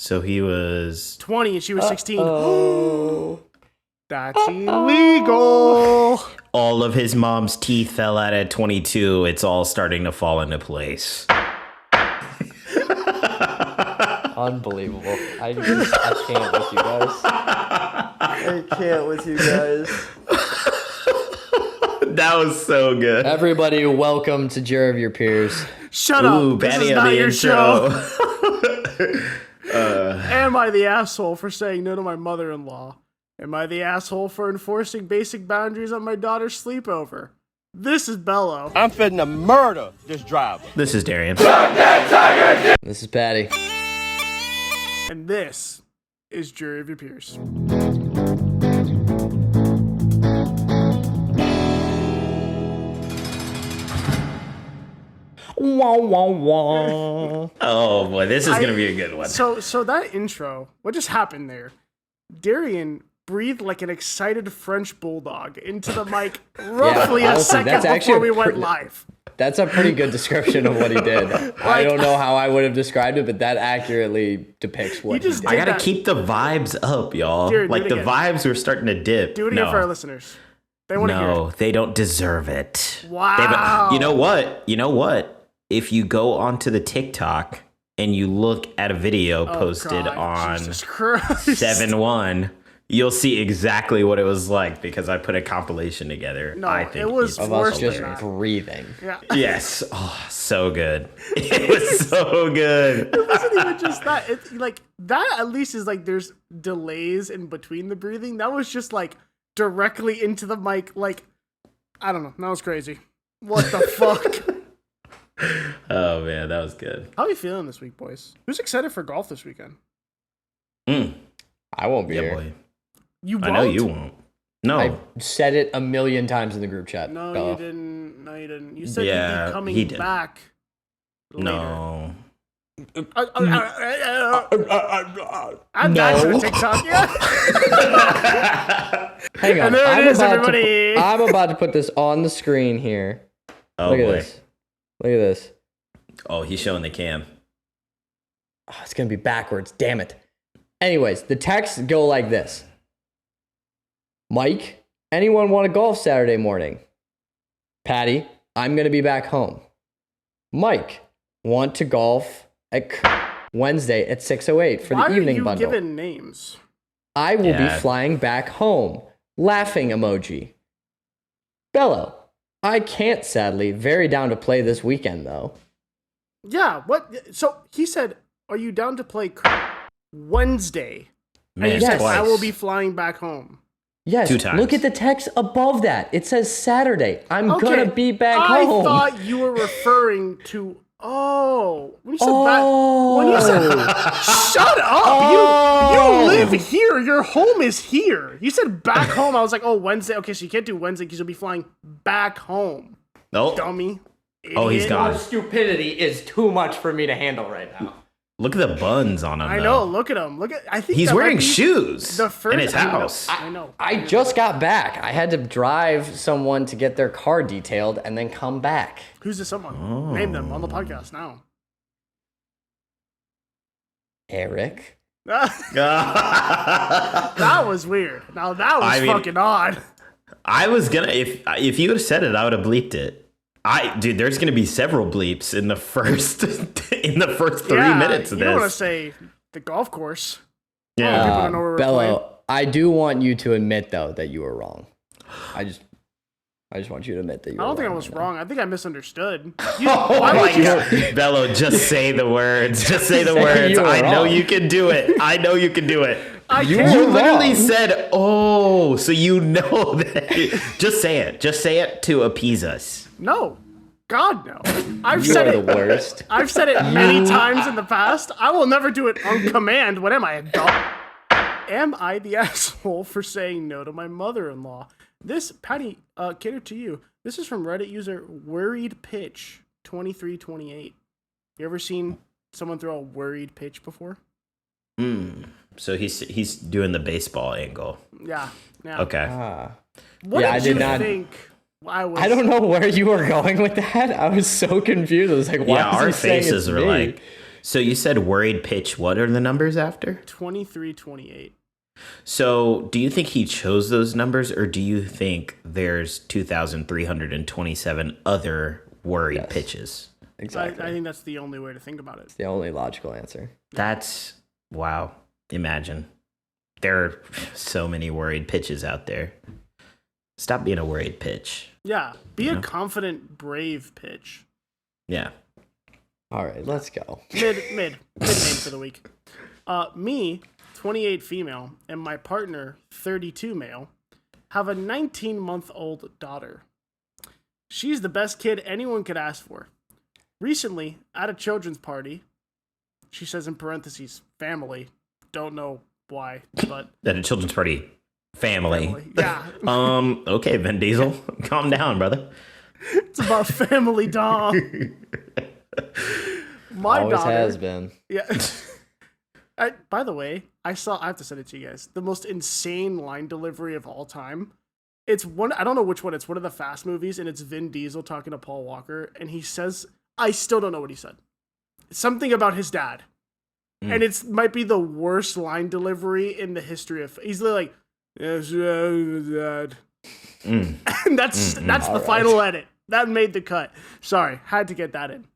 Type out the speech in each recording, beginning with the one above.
So he was 20 and she was 16. Oh. That's illegal. all of his mom's teeth fell out at 22. It's all starting to fall into place. Unbelievable. I can't with you guys. I can't with you guys. That was so good. Everybody, welcome to Jury of Your Peers. Shut Ooh, up. This Paddy is on not the your intro. show. Am I the asshole for saying no to my mother-in-law? Am I the asshole for enforcing basic boundaries on my daughter's sleepover? This is Bello. I'm finna murder this driver. This is Darrien. This is Paddy. And this is Jury of Your Peers. Wah, wah, wah. Oh boy, this is gonna be a good one. So that intro, what just happened there? Darrien breathed like an excited French bulldog into the mic roughly a honestly, second before we went live. That's a pretty good description of what he did. I don't know how I would have described it, but that accurately depicts what he just did. I gotta that. keep the vibes up, y'all. Darrien, like do the it again. vibes were starting to dip. Do it again for our listeners. They want to hear No, it. they don't deserve it. Wow. You know what? You know what? If you go onto the TikTok and you look at a video posted God, on Jesus Christ. 7-1, you'll see exactly what it was like because I put a compilation together. No, I think it was Of worse us than just that. breathing. Yeah. yes. Oh, so good. It was so good. It wasn't even just that. It's like that at least is like there's delays in between the breathing. That was just like directly into the mic. Like, I don't know. That was crazy. What the fuck? Oh man, that was good. How are you feeling this week, boys? Who's excited for golf this weekend? I won't be Yeah, here. boy. You won't? I know you won't. No. I said it a million times in the group chat. No, Bella. you didn't. No, you didn't. You said Yeah, you'd be coming he did. back later. No. I'm back to the TikTok, yeah. Hang on. And there it is, everybody. I'm about to put this on the screen here. Oh Look at boy. this. Look at this. Oh, he's showing the cam. Oh, it's going to be backwards. Damn it. Anyways, the texts go like this. Mike, anyone want to golf Saturday morning? Paddy, I'm going to be back home. Mike, want to golf at Wednesday at 6:08 for Why the evening are you bundle. giving names? I will Yeah. be flying back home. Laughing emoji. Bello, I can't sadly. Very down to play this weekend though. Yeah, what? So he said, are you down to play Wednesday? Man, And you said, twice. I will be flying back home. Yes, 2 times. look at the text above that. It says Saturday. I'm Okay, gonna be back I home. thought you were referring to, when you said when you said, shut up, Oh. you live here, your home is here. You said back home, I was like, oh, Wednesday, okay, so you can't do Wednesday because you'll be flying back home, Oh, dummy. Oh, he's idiot. gone. Stupidity is too much for me to handle right now. look at the buns on him. I though. know, look at him, I think He's that might wearing be shoes the first, in his house. I know. I just got back. I had to drive someone to get their car detailed and then come back. Who's this someone? Name them on the podcast now. Erick. That was weird. Now that was fucking odd. I was gonna if you would have said it, I would have bleeped it. Dude, there's gonna be several bleeps in the first 3 minutes of you don't want to this. say the golf course. Yeah. People don't know where we're playing. Bello, I do want you to admit though that you were wrong. I just want you to admit that you were I wrong. don't think I was right now. wrong. I think I misunderstood. Oh Why my would you? God. Bello, just say the words. Just say the words. You were I know wrong. you can do it. I know you can do it. I You can't. literally wrong. said, "Oh," so you know that. Just say it. Just say it to appease us. No. God, no. I've You said are it. the worst. I've said it many times in the past. I will never do it on command. What am I, a dog? Am I the asshole for saying no to my mother-in-law? This, Paddy, catered to you. This is from Reddit user Worried Pitch 2328. You ever seen someone throw a worried pitch before? So he's doing the baseball angle. Yeah. Yeah. Okay. What Yeah, did I did you not- think? I don't know where you were going with that. I was so confused. I was like, why Yeah, is our he saying faces it's were me? like, So you said worried pitch. What are the numbers after? 23, 28. So do you think he chose those numbers, or do you think there's 2,327 other worried pitches? Exactly. I think that's the only way to think about it. It's the only logical answer. That's wow. Imagine. There are so many worried pitches out there. Stop being a worried pitch. Yeah, be a confident, brave pitch. Yeah. All right, let's go. Mid name for the week. Me, 28 female, and my partner, 32 male, have a 19-month-old daughter. She's the best kid anyone could ask for. Recently, at a children's party, she says in parentheses, family. Don't know why, but... At a children's party. Family. Yeah. Okay, Vin Diesel. Calm down, brother. It's about family, dog. My Always daughter has been. Yeah. By the way, I have to send it to you guys. The most insane line delivery of all time. It's one, I don't know which one. It's one of the Fast movies, and it's Vin Diesel talking to Paul Walker, and he says, I still don't know what he said. Something about his dad. And it might be the worst line delivery in the history of... He's like, yes, dad. And that's the final edit. That made the cut. Sorry, had to get that in.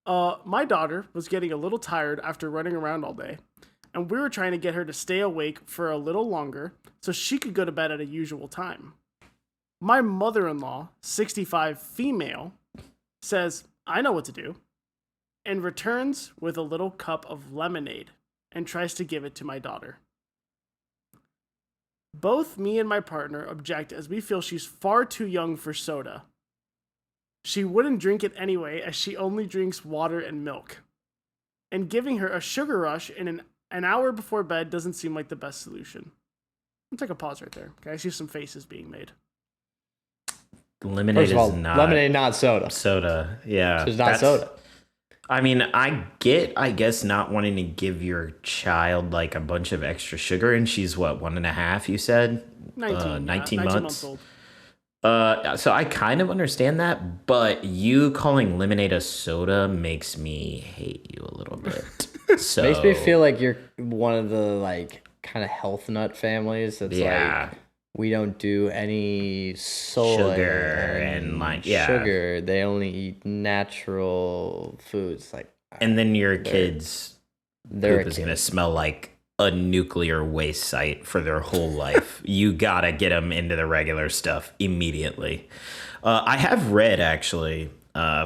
My daughter was getting a little tired after running around all day, and we were trying to get her to stay awake for a little longer so she could go to bed at a usual time. My mother-in-law, 65 female, says, I know what to do, and returns with a little cup of lemonade and tries to give it to my daughter. Both me and my partner object as we feel she's far too young for soda. She wouldn't drink it anyway, as she only drinks water and milk. And giving her a sugar rush in an hour before bed doesn't seem like the best solution. I'll take a pause right there. Okay, I see some faces being made. Lemonade First of all, is not lemonade, not soda. soda. Yeah. It's not soda. I mean, I guess, not wanting to give your child like a bunch of extra sugar, and she's what, 1.5, you said? 19 months old. So I kind of understand that, but you calling lemonade a soda makes me hate you a little bit. So Makes me feel like you're one of the like kind of health nut families that's like we don't do any soy sugar and like sugar. They only eat natural foods like. And then your kids' poop is gonna smell like a nuclear waste site for their whole life. You gotta get them into the regular stuff immediately. I have read actually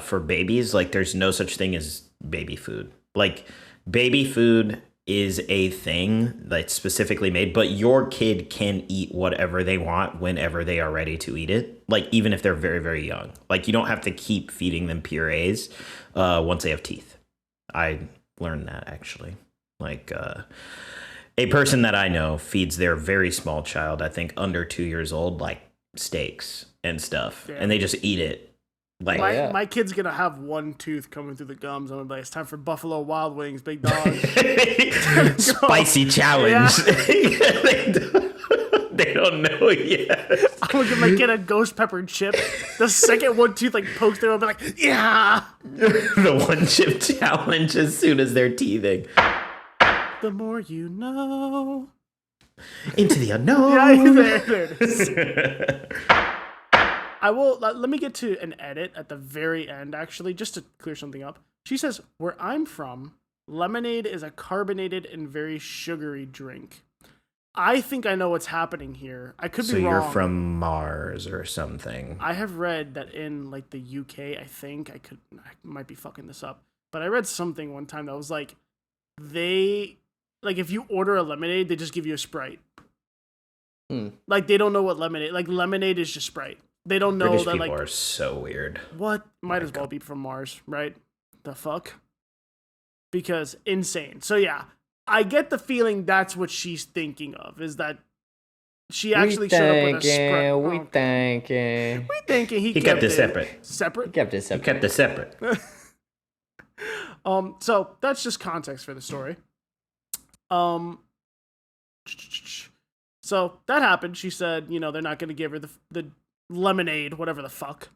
for babies, like there's no such thing as baby food. Like baby food is a thing that's specifically made, but your kid can eat whatever they want whenever they are ready to eat it. Like even if they're very, very young. Like you don't have to keep feeding them purees once they have teeth. I learned that actually. Like a person that I know feeds their very small child, I think under 2 years old, like steaks and stuff. Damn. And they just eat it. Like my kid's gonna have one tooth coming through the gums. I'm gonna be like, it's time for Buffalo Wild Wings, big dog. Spicy challenge. Yeah. They don't know yet. I'm gonna give my kid a ghost pepper chip. The second one tooth like pokes through, I'll be like, yeah. The one chip challenge as soon as they're teething. The more you know. Into the unknown. Yeah, there it is. Let me get to an edit at the very end, actually, just to clear something up. She says, where I'm from, lemonade is a carbonated and very sugary drink. I think I know what's happening here. I could be wrong. So you're from Mars or something. I have read that in like the UK, I think, I might be fucking this up, but I read something one time that was like, if you order a lemonade, they just give you a Sprite. Like they don't know what lemonade, like lemonade is just Sprite. They don't know British that people like are so weird. What? Might as well be from Mars, right? The fuck? Because insane. So yeah, I get the feeling that's what she's thinking of, is that she actually showed up with a Sprite. We thinking he kept it separate. Separate? He kept it separate. He kept it separate. So that's just context for the story. So that happened. She said, they're not going to give her the lemonade, whatever the fuck.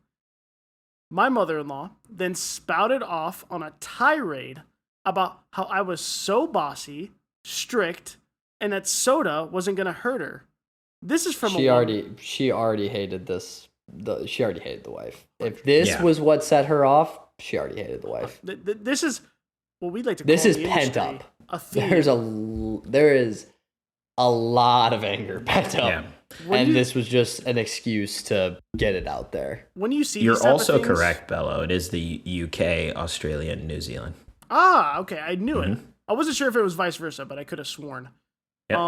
My mother-in-law then spouted off on a tirade about how I was so bossy, strict, and that soda wasn't going to hurt her. This is from she already hated this. She already hated the wife. If this was what set her off, she already hated the wife. This is what we'd like to call this is in the pent industry up. a theme. There is a lot of anger pent up. Yeah. And this was just an excuse to get it out there. When you see You're these type also of things, correct, Bello. It is the UK, Australia, and New Zealand. Ah, okay, I knew it. I wasn't sure if it was vice versa, but I could have sworn. Yep.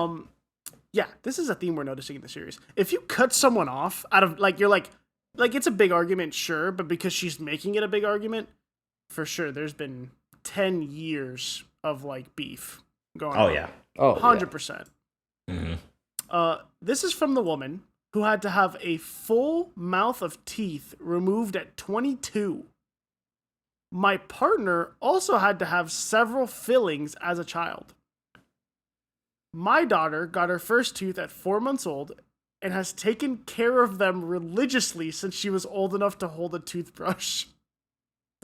Yeah, this is a theme we're noticing in the series. If you cut someone off out of you're like it's a big argument, sure, but because she's making it a big argument, for sure, there's been 10 years of beef going on. Oh yeah. 100%. Mm-hmm. This is from the woman who had to have a full mouth of teeth removed at 22. My partner also had to have several fillings as a child. My daughter got her first tooth at 4 months old and has taken care of them religiously since she was old enough to hold a toothbrush.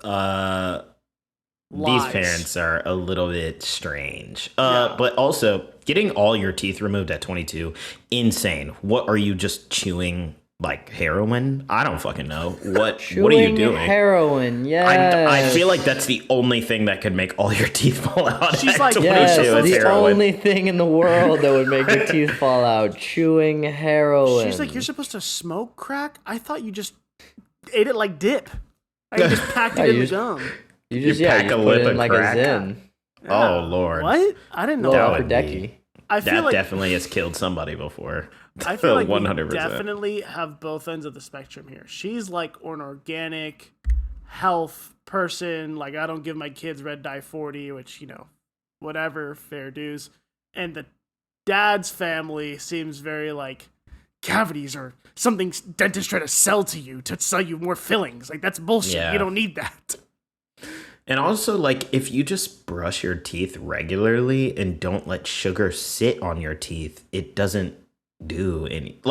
These parents are a little bit strange. Yeah. But also, getting all your teeth removed at 22, insane. What are you just chewing heroin? I don't fucking know. What are you doing? Heroin, yeah. I feel like that's the only thing that could make all your teeth fall out. She's at like, 22 yes, is the heroin. only thing in the world that would make your teeth fall out. Chewing heroin. She's like, you're supposed to smoke crack? I thought you just ate it like dip. You just packed it in the gum. You pack a put lip it in of like crack? a Zin. Oh, Lord. What? I didn't know That that. would Decky. I feel That like definitely has killed somebody before. I feel like 100%. we definitely have both ends of the spectrum here. She's like an organic health person. I don't give my kids red dye 40, which, whatever, fair dues. And the dad's family seems very cavities or something dentists try to sell to you to sell you more fillings. That's bullshit. Yeah. You don't need that. And also, if you just brush your teeth regularly and don't let sugar sit on your teeth, it doesn't do any,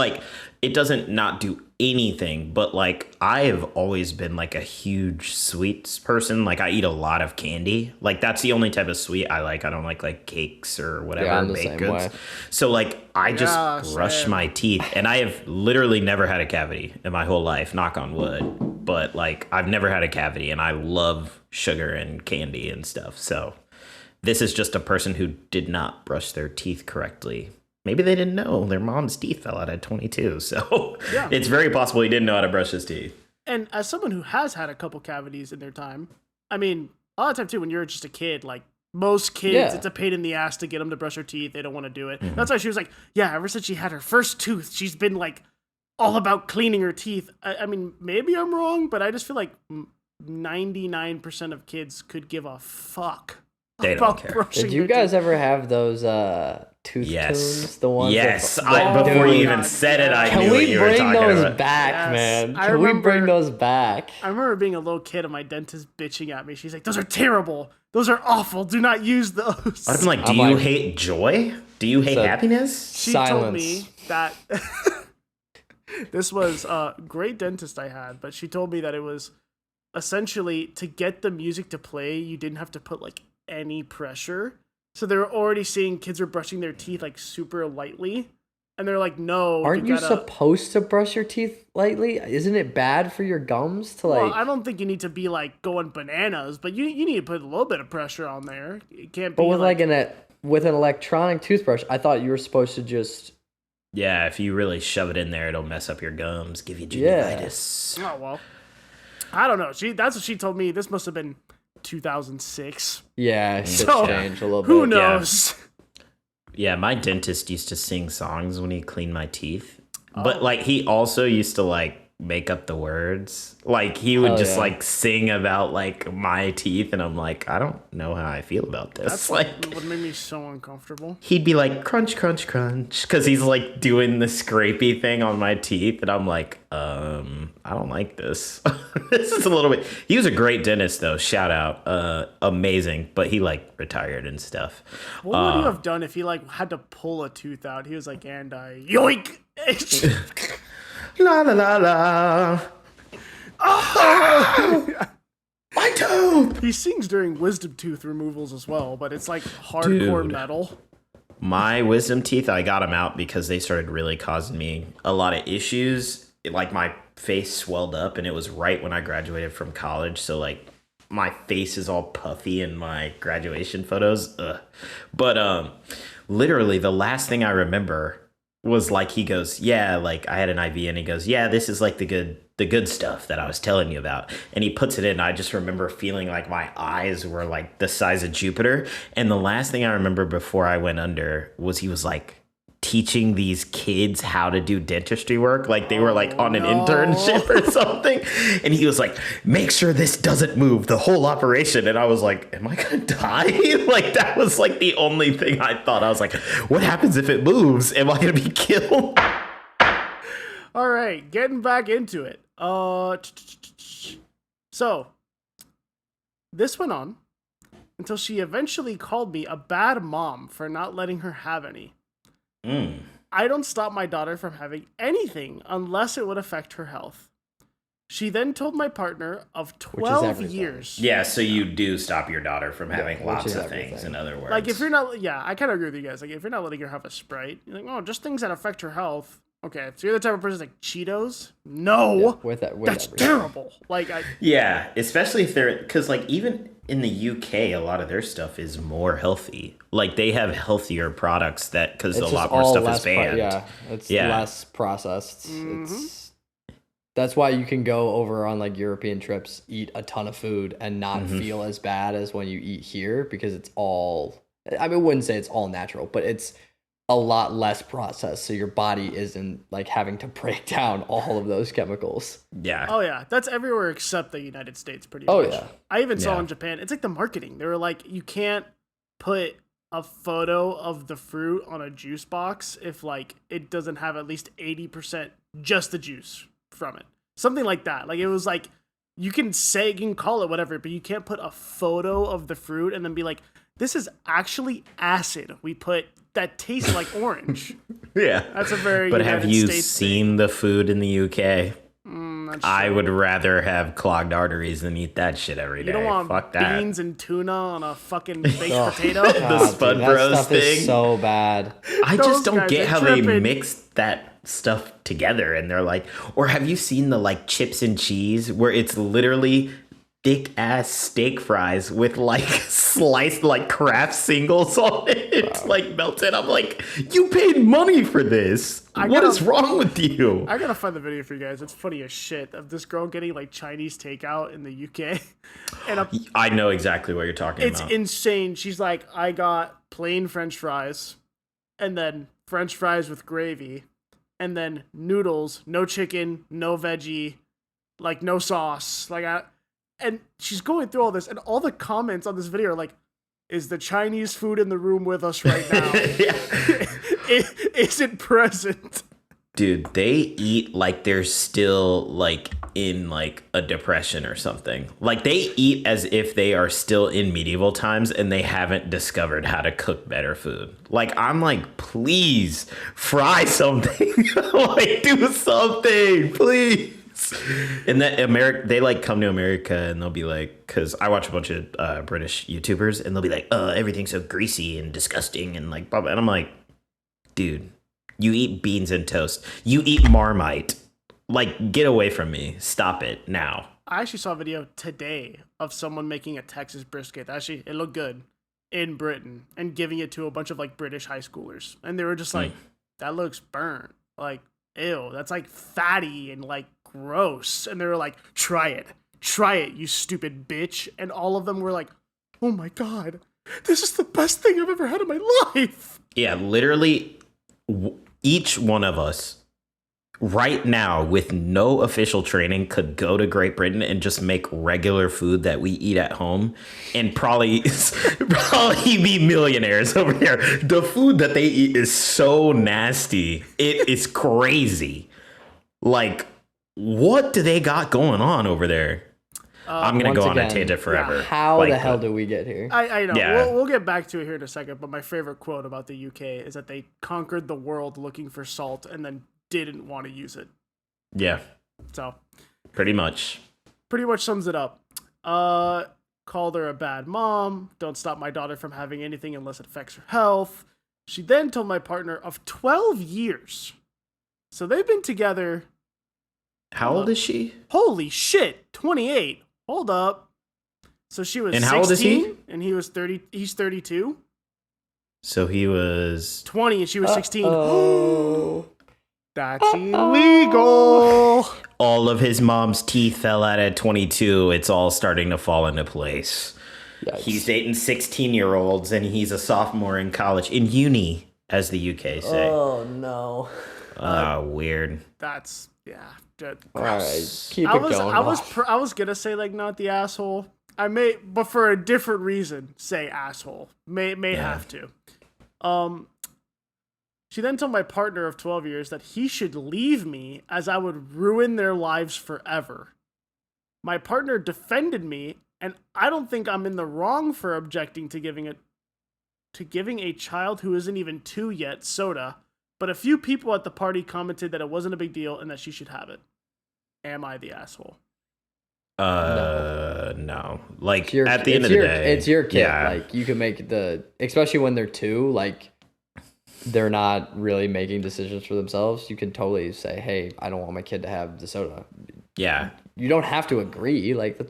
it doesn't not do anything. But, I have always been, a huge sweets person. I eat a lot of candy. That's the only type of sweet I like. I don't like cakes or whatever, I'm the baked same goods. way. So, I just brush my teeth. And I have literally never had a cavity in my whole life, knock on wood. But, I've never had a cavity, and I love sugar and candy and stuff. So this is just a person who did not brush their teeth correctly. Maybe they didn't know their mom's teeth fell out at 22. So It's very possible he didn't know how to brush his teeth. And as someone who has had a couple cavities in their time, I mean, a lot of time too, when you're just a kid, most kids, it's a pain in the ass to get them to brush their teeth. They don't want to do it. Mm-hmm. That's why she was ever since she had her first tooth, she's been all about cleaning her teeth. I mean, maybe I'm wrong, but I just feel 99% of kids could give a fuck. They don't care. Did you guys ever have those tooth tunes? The ones before you even said it, I knew what you were talking about. Can we bring those back, man? Can we bring those back? I remember being a little kid and my dentist bitching at me. She's like, those are terrible. Those are awful. Do not use those. I'm like, do you hate joy? Do you hate happiness? She told me that this was a great dentist I had, but she told me that it was essentially to get the music to play, you didn't have to put any pressure. So they were already seeing kids were brushing their teeth super lightly. And they're like, no. Aren't you supposed to brush your teeth lightly? Isn't it bad for your gums to Well, I don't think you need to be going bananas, but you need to put a little bit of pressure on there. It can't be. But with an electronic toothbrush, I thought you were supposed to just. Yeah, if you really shove it in there, it'll mess up your gums, give you gingivitis. Oh well, I don't know. That's what she told me. This must have been 2006. Yeah, it's changed a little bit. Who knows? Yeah, my dentist used to sing songs when he cleaned my teeth. But he also used to make up the words. He would sing about my teeth, and I'm like, I don't know how I feel about this. That's what made me so uncomfortable. He'd be like, crunch, crunch, crunch, because he's doing the scrapey thing on my teeth, and I'm like, I don't like this. This is a little bit. He was a great dentist though. Shout out, amazing. But he retired and stuff. What would you have done if he had to pull a tooth out? He was and yoink. La la la la. My tooth! He sings during wisdom tooth removals as well, but it's like hardcore metal. My wisdom teeth, I got them out because they started really causing me a lot of issues. Like my face swelled up, and it was right when I graduated from college. So like my face is all puffy in my graduation photos. Ugh. But literally the last thing I remember was like, he goes, yeah, like I had an IV, and he goes, yeah, this is like the good stuff that I was telling you about. And he puts it in. I just remember feeling like my eyes were like the size of Jupiter. And the last thing I remember before I went under was he was like teaching these kids how to do dentistry work. Like they were like on an internship or something. And he was like, make sure this doesn't move the whole operation. And I was like, am I gonna die? Like that was like the only thing I thought. I was like, what happens if it moves? Am I gonna be killed? All right, getting back into it. So this went on until she eventually called me a bad mom for not letting her have any. I don't stop my daughter from having anything unless it would affect her health. She then told my partner of 12 years. Yeah, so you do stop your daughter from having lots of things, in other words. Like if you're not, I kind of agree with you guys. Like if you're not letting her have a Sprite, you're like, oh, just things that affect her health. Okay, so you're the type of person like Cheetos? No, with that's terrible. Like, yeah, especially if they're, because like even in the UK, a lot of their stuff is more healthy. Like they have healthier products that because a lot more stuff is banned. It's less processed. That's why you can go over on like European trips, eat a ton of food, and not feel as bad as when you eat here because it's all. I mean, I wouldn't say it's all natural, but it's a lot less processed, so your body isn't like having to break down all of those chemicals. Yeah. Oh yeah, that's everywhere except the United States, pretty much. Oh yeah. I even saw in Japan. It's like the marketing. They were like, you can't put a photo of the fruit on a juice box if like it doesn't have at least 80% just the juice from it. Something like that. Like it was like you can call it whatever, but you can't put a photo of the fruit and then be like, this is actually acid we put that tastes like orange. Yeah. That's a very But United have you States seen thing. the food in the UK? I true. would rather have clogged arteries than eat that shit every day. You don't want Fuck that. beans and tuna on a fucking baked potato? The Spud Bros that stuff thing. is so bad. I Those just don't guys get are how tripping. they mix that stuff together, and they're like, or have you seen the like chips and cheese where it's literally thick ass steak fries with like sliced like Kraft singles on it, like melted? I'm like, you paid money for this. What is wrong with you? I gotta find the video for you guys. It's funny as shit of this girl getting like Chinese takeout in the UK. And I know exactly what you're talking it's about. insane. She's like, I got plain French fries, and then French fries with gravy, and then noodles, no chicken, no veggie, like no sauce. And she's going through all this, and all the comments on this video are like, is the Chinese food in the room with us right now? Is it present? Dude, they eat like they're still like in like a depression or something. Like they eat as if they are still in medieval times and they haven't discovered how to cook better food. Like I'm like, please fry something. Like do something, please. And that they like come to America and they'll be like, because I watch a bunch of British YouTubers and they'll be like, everything's so greasy and disgusting and like blah, blah. And I'm like, dude, you eat beans and toast. You eat Marmite. Like, get away from me. Stop it now. I actually saw a video today of someone making a Texas brisket. Actually, it looked good in Britain and giving it to a bunch of like British high schoolers. And they were just like, that looks burnt. Like, ew, that's like fatty and like gross. And they were like, try it, you stupid bitch. And all of them were like, oh my God, this is the best thing I've ever had in my life. Yeah, literally each one of us right now with no official training could go to Great Britain and just make regular food that we eat at home and probably be millionaires over here. The food that they eat is so nasty. It is crazy. Like, what do they got going on over there? I'm going to go on a tangent forever. Yeah, how the hell do we get here? I know. Yeah. We'll get back to it here in a second, but my favorite quote about the UK is that they conquered the world looking for salt and then didn't want to use it. Yeah. So, Pretty much. Pretty much sums it up. Called her a bad mom. Don't stop my daughter from having anything unless it affects her health. She then told my partner of 12 years. So they've been together. How old is she? Holy shit, 28. Hold up. So she was and 16, how old is he? And he was 30. He's 32. So he was 20 and she was 16. Oh. That's illegal. all of his mom's teeth fell out at 22. It's all starting to fall into place. Yikes. He's dating 16-year-olds and he's a sophomore in college, in uni, as the UK say. Oh no. Weird. That's All right, keep it going. I was gonna say like not the asshole. I may, but for a different reason, say asshole. May have to. She then told my partner of 12 years that he should leave me as I would ruin their lives forever. My partner defended me, and I don't think I'm in the wrong for objecting to giving a child who isn't even 2 yet soda, but a few people at the party commented that it wasn't a big deal and that she should have it. Am I the asshole? No. Like, at the end of the day, it's your kid. Yeah. Like, you can make especially when they're 2, like, they're not really making decisions for themselves. You can totally say, hey, I don't want my kid to have the soda. Yeah. You don't have to agree. Like,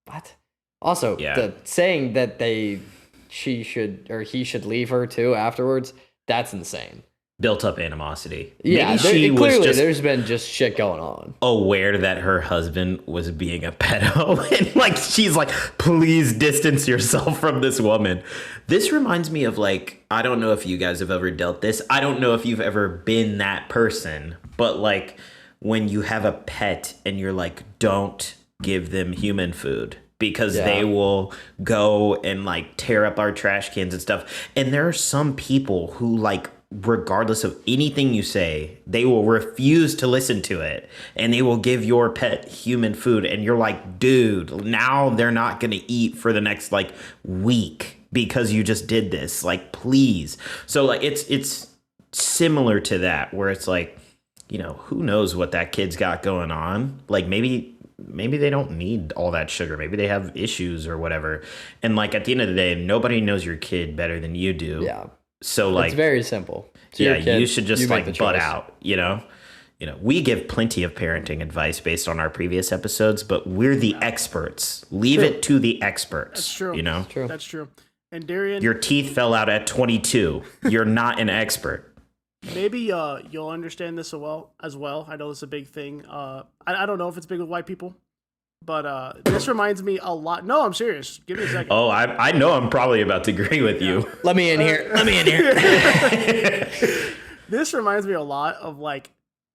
what? Also, the saying that he should leave her too afterwards, that's insane. Built up animosity. Yeah, Maybe there's been just shit going on. Aware that her husband was being a pedo, and like she's like, please distance yourself from this woman. This reminds me of, like, I don't know if you guys have ever dealt this. I don't know if you've ever been that person, but like when you have a pet and you're like, don't give them human food because they will go and like tear up our trash cans and stuff. And there are some people who, like, regardless of anything you say, they will refuse to listen to it and they will give your pet human food. And you're like, dude, now they're not going to eat for the next like week because you just did this. Like, please. So like, it's similar to that where it's like, you know, who knows what that kid's got going on? Like maybe they don't need all that sugar. Maybe they have issues or whatever. And like, at the end of the day, nobody knows your kid better than you do. Yeah. So like, it's very simple. You should just like butt out, you know, we give plenty of parenting advice based on our previous episodes, but we're the experts. Leave it to the experts. That's true. You know, That's true. And Darrien, your teeth fell out at 22. You're not an expert. Maybe you'll understand this as well. I know it's a big thing. I don't know if it's big with white people. But this reminds me a lot. No, I'm serious. Give me a second. Oh, I know I'm probably about to agree with you. Let me in here. This reminds me a lot of like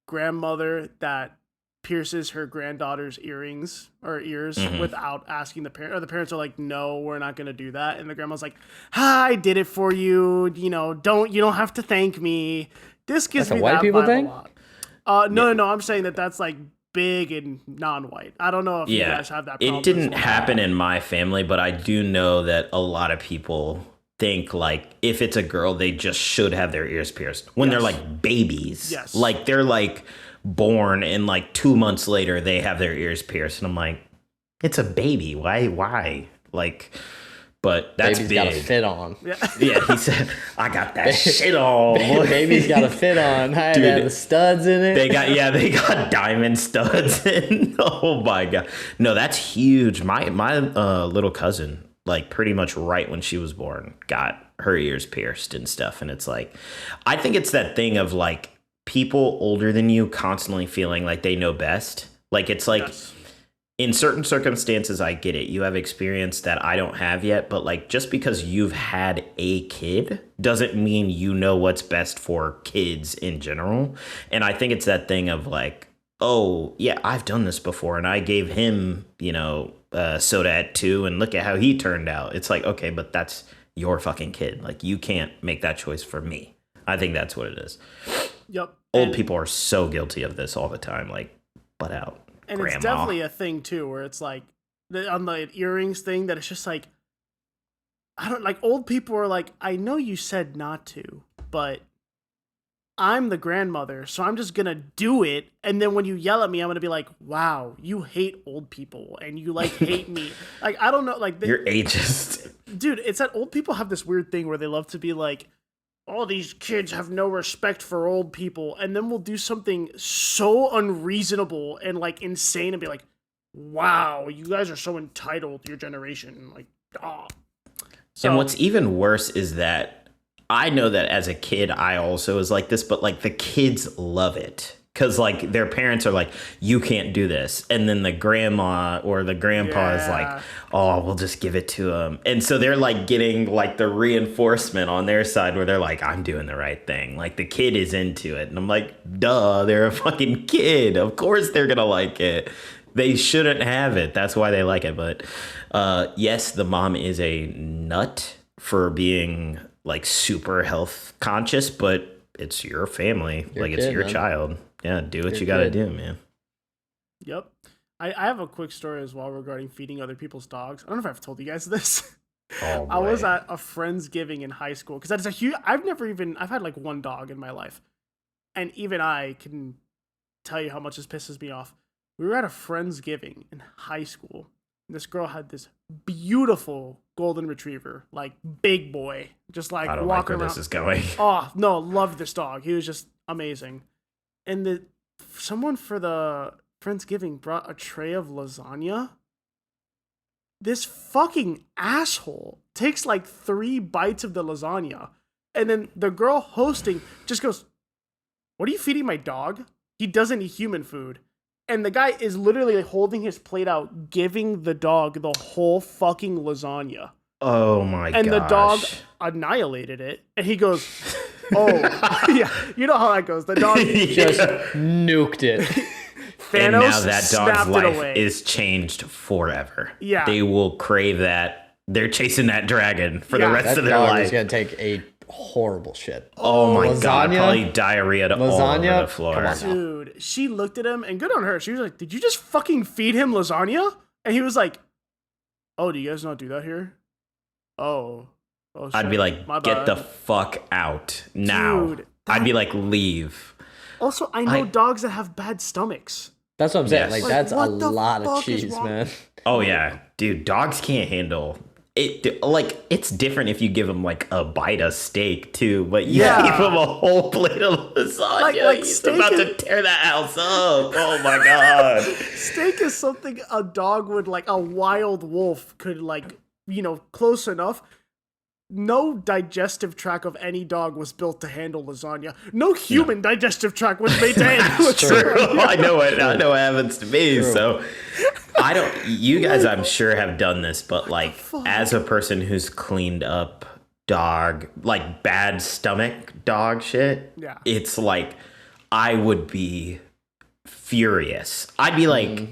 grandmother that pierces her granddaughter's ears without asking the parent. Or the parents are like, "No, we're not going to do that." And the grandma's like, I did it for you. You know, you don't have to thank me. This gives me white that people vibe thing? a lot. No. I'm saying that's like big and non-white. I don't know if you guys have that problem. It didn't happen in my family, but I do know that a lot of people think like if it's a girl, they just should have their ears pierced when they're like babies. Yes. Like they're like born and like 2 months later they have their ears pierced. And I'm like, it's a baby. Why? Like, but that's Baby's big. got a fit on. Yeah, He said, I got that shit on. Baby's got a fit on. I had the studs in it. They got diamond studs in. Oh my god. No, that's huge. My little cousin, like pretty much right when she was born, got her ears pierced and stuff. And it's like, I think it's that thing of like people older than you constantly feeling like they know best. Like it's like in certain circumstances, I get it. You have experience that I don't have yet, but like just because you've had a kid doesn't mean you know what's best for kids in general. And I think it's that thing of like, oh yeah, I've done this before and I gave him, soda at 2 and look at how he turned out. It's like, okay, but that's your fucking kid. Like you can't make that choice for me. I think that's what it is. Yep. Old people are so guilty of this all the time. Like, butt out. And Grandma. It's definitely a thing too, where it's like on the earrings thing that it's just like, I don't like old people are like, I know you said not to, but I'm the grandmother, so I'm just gonna do it. And then when you yell at me, I'm gonna be like, wow, you hate old people and you like hate me. Like, I don't know. Like, you're ageist. Dude, it's that old people have this weird thing where they love to be like, all these kids have no respect for old people. And then we'll do something so unreasonable and like insane and be like, wow, you guys are so entitled, your generation. Like, ah. So, and what's even worse is that I know that as a kid, I also was like this, but like the kids love it because like their parents are like, you can't do this. And then the grandma or the grandpa is like, oh, we'll just give it to them. And so they're like getting like the reinforcement on their side where they're like, I'm doing the right thing. Like the kid is into it. And I'm like, duh, they're a fucking kid. Of course they're going to like it. They shouldn't have it. That's why they like it. But yes, the mom is a nut for being like super health conscious, but it's your family. It's your child. Yeah, do what you got to do, man. Yep. I have a quick story as well regarding feeding other people's dogs. I don't know if I've told you guys this. Oh, I was at a Friendsgiving in high school because that's a huge. I've had like one dog in my life, and even I can tell you how much this pisses me off. We were at a Friendsgiving in high school. And this girl had this beautiful golden retriever, like big boy, just like I don't walking like where around. this is going. Oh no, loved this dog. He was just amazing. And someone for the Friendsgiving brought a tray of lasagna. This fucking asshole takes like 3 bites of the lasagna, and then the girl hosting just goes, "What are you feeding my dog? He doesn't eat human food." And the guy is literally holding his plate out, giving the dog the whole fucking lasagna. Oh my god! And the dog annihilated it. And he goes, "Oh, yeah, you know how that goes." The dog just nuked it. Thanos and now that dog's life away. is changed forever. Yeah, they will crave that. They're chasing that dragon for the rest of their dog life. Is gonna take a horrible shit. Oh my god! Probably diarrhea to all over the floor. Dude, she looked at him, and good on her. She was like, "Did you just fucking feed him lasagna?" And he was like, "Oh, do you guys not do that here?" Oh, I'd be like, "Get the fuck out now!" Dude, I'd be like, "Leave." Also, I know dogs that have bad stomachs. That's what I'm saying. Yes. Like that's a lot of cheese, man. Oh yeah, dude. Dogs can't handle it. Like it's different if you give them like a bite of steak too, but you give them a whole plate of lasagna. Like He's about to tear that house up. Oh my god. Steak is something a dog would like. A wild wolf could like, close enough. No digestive tract of any dog was built to handle lasagna. No human digestive tract was made to handle lasagna. I know what happens to me. True. So I don't. You guys, I'm sure, have done this, but like as a person who's cleaned up dog, like bad stomach dog shit, it's like I would be furious. I'd be like,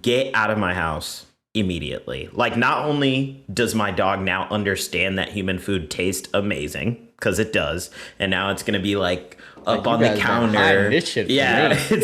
get out of my house immediately. Like, not only does my dog now understand that human food tastes amazing, because it does, and now it's gonna be like up on the counter. It's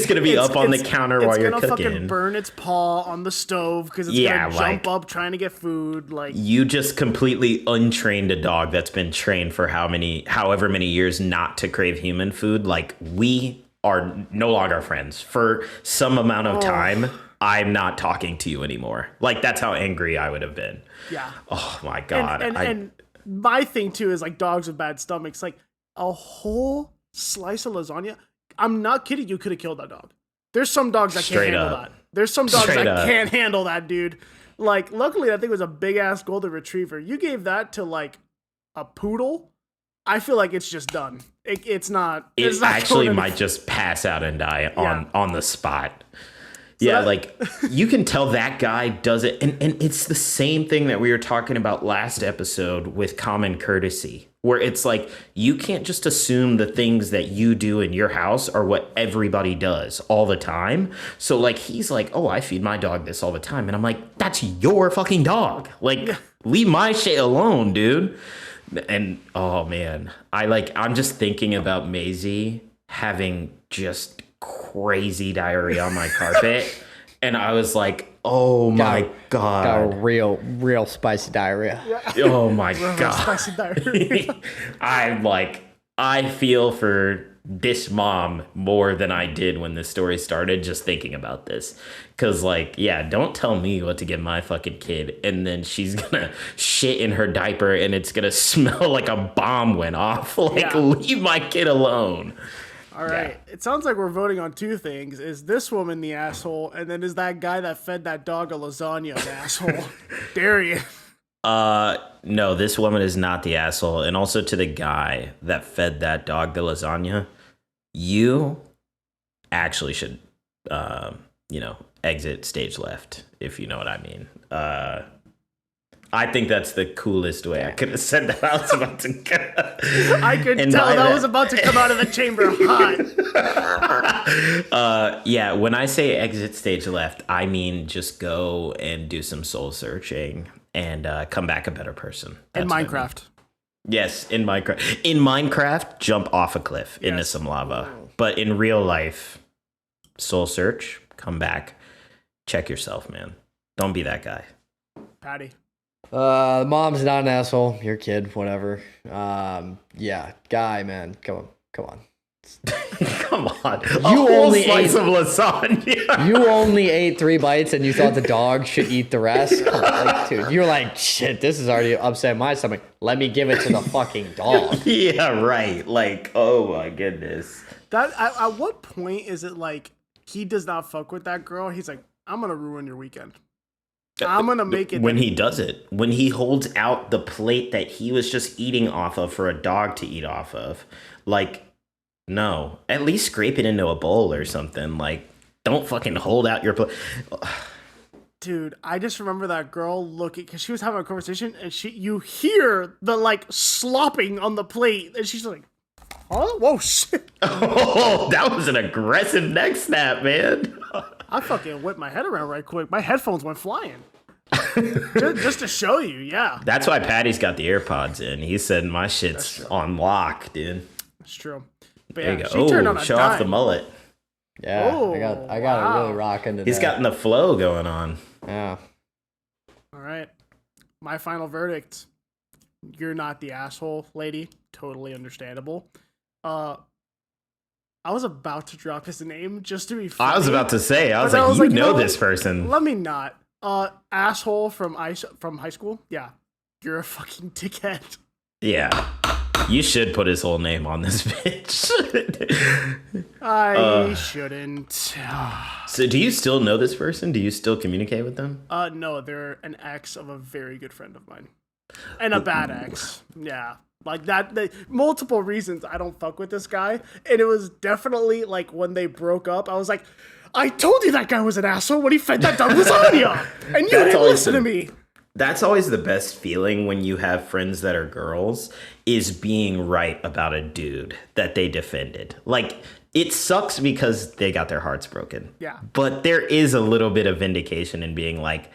gonna be up on the counter while you're cooking. It's gonna fucking burn its paw on the stove because it's gonna jump up trying to get food. Like, you just completely untrained a dog that's been trained for however many years not to crave human food. Like, we are no longer friends for some amount of time. I'm not talking to you anymore. Like, that's how angry I would have been. Yeah. Oh my god. And my thing too is like dogs with bad stomachs. Like a whole slice of lasagna. I'm not kidding. You could have killed that dog. There's some dogs that can't handle that. There's some dogs that can't handle that, dude. Like, luckily that thing was a big ass golden retriever. You gave that to like a poodle. I feel like it's just done. It's not. It actually might just pass out and die on the spot. So like you can tell that guy does it. And it's the same thing that we were talking about last episode with common courtesy, where it's like you can't just assume the things that you do in your house are what everybody does all the time. So like he's like, oh, I feed my dog this all the time. And I'm like, that's your fucking dog. Like, leave my shit alone, dude. And oh man, I'm just thinking about Maisie having just crazy diarrhea on my carpet, and I was like, oh my god, got a real spicy diarrhea. Oh my god, spicy diarrhea. I'm like, I feel for this mom more than I did when this story started, just thinking about this. Because, like, yeah, don't tell me what to give my fucking kid, and then she's gonna shit in her diaper and it's gonna smell like a bomb went off. Like, leave my kid alone. All right. Yeah. It sounds like we're voting on two things. Is this woman the asshole? And then is that guy that fed that dog a lasagna an asshole? Darrien. No, this woman is not the asshole. And also to the guy that fed that dog the lasagna, you actually should, exit stage left, if you know what I mean. I think that's the coolest way I could have said that. I was about to go. I could tell that was about to come out of the chamber hot. Yeah, when I say exit stage left, I mean just go and do some soul searching and come back a better person. That's in Minecraft. Yes, in Minecraft. In Minecraft, jump off a cliff into some lava. But in real life, soul search, come back, check yourself, man. Don't be that guy. Paddy. Mom's not an asshole. Your kid, whatever. Yeah, guy, man. Come on. Come on. You only ate some lasagna. You only ate 3 bites and you thought the dog should eat the rest? Like, dude, you're like, shit, this is already upset my stomach. Let me give it to the fucking dog. Yeah, right. Like, oh my goodness. That at what point is it like he does not fuck with that girl? He's like, I'm gonna ruin your weekend. I'm gonna make it. When he does it, when he holds out the plate that he was just eating off of for a dog to eat off of, like, no, at least scrape it into a bowl or something. Like, don't fucking hold out your plate. Dude, I just remember that girl looking, because she was having a conversation and you hear the like slopping on the plate and she's like, oh, whoa, shit. Oh, that was an aggressive neck snap, man. I fucking whipped my head around right quick. My headphones went flying. just to show you, yeah. That's why Paddy's got the AirPods in. He said my shit's on lock, dude. That's true. But there you go. Show off the mullet. Yeah, I got it really rocking today. He's gotten the flow going on. Yeah. All right. My final verdict. You're not the asshole, lady. Totally understandable. I was about to drop his name just to be funny. I was about to say, I was like, you know this person. Let me not. Asshole from high school? Yeah. You're a fucking dickhead. Yeah. You should put his whole name on this bitch. I shouldn't. So do you still know this person? Do you still communicate with them? No, they're an ex of a very good friend of mine. And a bad ex. Yeah. Like that, multiple reasons I don't fuck with this guy. And it was definitely like when they broke up, I was like, I told you that guy was an asshole when he fed that dog lasagna. And you didn't listen to me. That's always the best feeling when you have friends that are girls, is being right about a dude that they defended. Like, it sucks because they got their hearts broken. Yeah. But there is a little bit of vindication in being like,